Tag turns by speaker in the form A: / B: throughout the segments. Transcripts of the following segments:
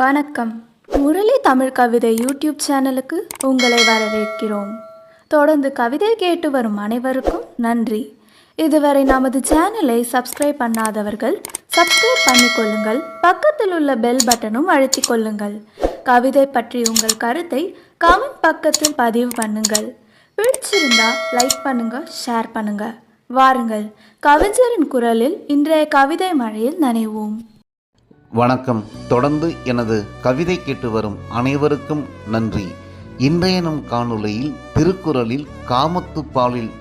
A: வணக்கம். முரளி தமிழ் கவிதை யூடியூப் சேனலுக்கு உங்களை வரவேற்கிறோம். தொடர்ந்து கவிதை கேட்டு வரும் அனைவருக்கும் நன்றி. இதுவரை நமது சேனலை சப்ஸ்கிரைப் பண்ணாதவர்கள் சப்ஸ்கிரைப் பண்ணிக்கொள்ளுங்கள். பக்கத்தில் உள்ள பெல் பட்டனும் அழுத்திக் கொள்ளுங்கள். கவிதை பற்றி உங்கள் கருத்தை கமெண்ட் பக்கத்தில் பதிவு பண்ணுங்கள். பிடிச்சிருந்தா லைக் பண்ணுங்க, ஷேர் பண்ணுங்க. வாருங்கள், கவிஞரின் குரலில் இன்றைய கவிதை மழையில் நனைவோம்.
B: வணக்கம். தொடர்ந்து எனது கவிதை கேட்டு வரும் அனைவருக்கும் நன்றி. இன்றைய நம் காணொளியில் திருக்குறளில் காமத்துப்பாலில்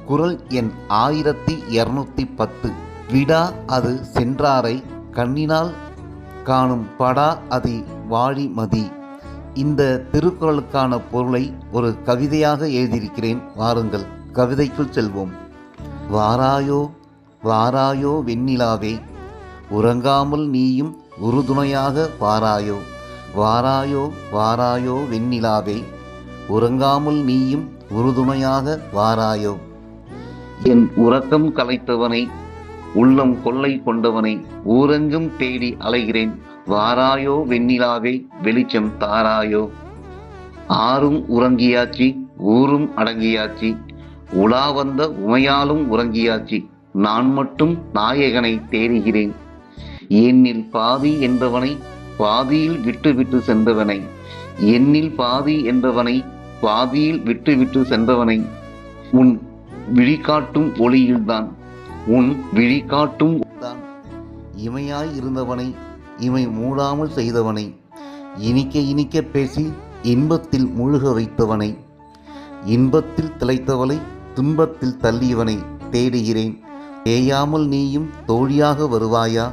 B: குறள் எண் 1210 விடா அது சென்றாரை கண்ணினால் காணும் படா அதி வாழிமதி. இந்த திருக்குறளுக்கான பொருளை ஒரு கவிதையாக எழுதியிருக்கிறேன். வாருங்கள், கவிதைக்குள் செல்வோம். வாராயோ வாராயோ வெண்ணிலாவே, உறங்காமல் நீயும் உறுதுணையாக வாராயோ. வாராயோ வாராயோ வெண்ணிலாவே, உறங்காமல் நீயும் உறுதுணையாக வாராயோ. என் உறக்கம் கலைத்தவனை, உள்ளம் கொள்ளை கொண்டவனை ஊரெங்கும் தேடி அலைகிறேன். வாராயோ வெண்ணிலாவே, வெளிச்சம் தாராயோ. ஆறும் உறங்கியாச்சு, ஊரும் அடங்கியாச்சு, உலா வந்த உமையாலும் உறங்கியாச்சு, நான் மட்டும் நாயகனை தேடுகிறேன். என்னில் பாதி என்றவனை பாதியில் விட்டு சென்றவனை, என்னில் பாதி என்றவனை பாதியில் விட்டு சென்றவனை, உன் விழிகாட்டும் ஒளியில்தான், உன் விழிகாட்டும் தான் இமையாய் இருந்தவனை, இமை மூடாமல் செய்தவனை, இனிக்க இனிக்க பேசி இன்பத்தில் முழுக வைத்தவனை, இன்பத்தில் திளைத்தவளை துன்பத்தில் தள்ளியவனை தேடுகிறேன். தேயாமல் நீயும் தோழியாக வருவாயா,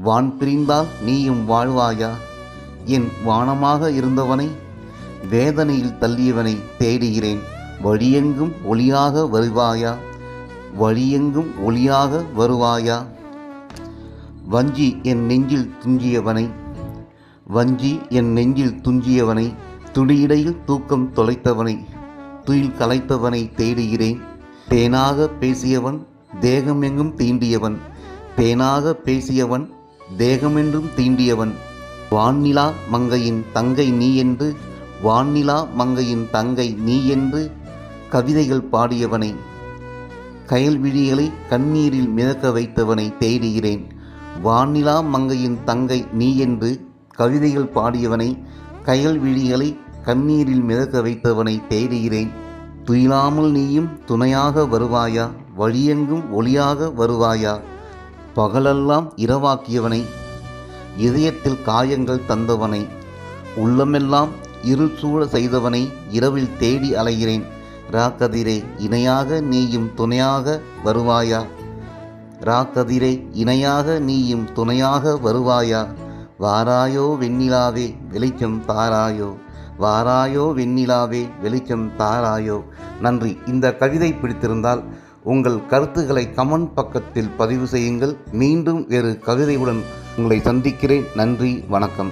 B: வான் பிரிந்தால் நீயும் வாழ்வாயா. என் வானமாக இருந்தவனை வேதனையில் தள்ளியவனை தேடுகிறேன். வழியெங்கும் ஒளியாக வருவாயா, வழியெங்கும் ஒளியாக வருவாயா. வஞ்சி என் நெஞ்சில் துஞ்சியவனை, வஞ்சி என் நெஞ்சில் துஞ்சியவனை, துடியிடையில் தூக்கம் தொலைத்தவனை, துயில் கலைத்தவனை தேடுகிறேன். தேனாக பேசியவன் தேகமெங்கும் தீண்டியவன், தேனாக பேசியவன் தேகமென்றும் தீண்டியவன், வான்நிலா மங்கையின் தங்கை நீ என்று, வான்நிலா மங்கையின் தங்கை நீ என்று கவிதைகள் பாடியவனை, கயல் விழிகளை கண்ணீரில் மிதக்க வைத்தவனை தேடுகிறேன். வான்நிலா மங்கையின் தங்கை நீ என்று கவிதைகள் பாடியவனை, கயல் விழிகளை கண்ணீரில் மிதக்க வைத்தவனை தேடுகிறேன். துயிலாமல் நீயும் துணையாக வருவாயா, வழியெங்கும் ஒளியாக வருவாயா. பகலெல்லாம் இரவாக்கியவனை, இதயத்தில் காயங்கள் தந்தவனை, உள்ளமெல்லாம் இருள் சூழ செய்தவனை இரவில் தேடி அலைகிறேன். ராக்கதிரே இணையாக நீயும் துணையாக வருவாயா, ராக்கதிரே இணையாக நீயும் துணையாக வருவாயா. வாராயோ வெண்ணிலாவே, வெளிச்சம் தாராயோ. வாராயோ வெண்ணிலாவே, வெளிச்சம் தாராயோ. நன்றி. இந்த கவிதை பிடித்திருந்தால் உங்கள் கருத்துக்களை கமெண்ட் பக்கத்தில் பதிவு செய்யுங்கள். மீண்டும் வேறு கவிதையுடன் உங்களை சந்திக்கிறேன். நன்றி, வணக்கம்.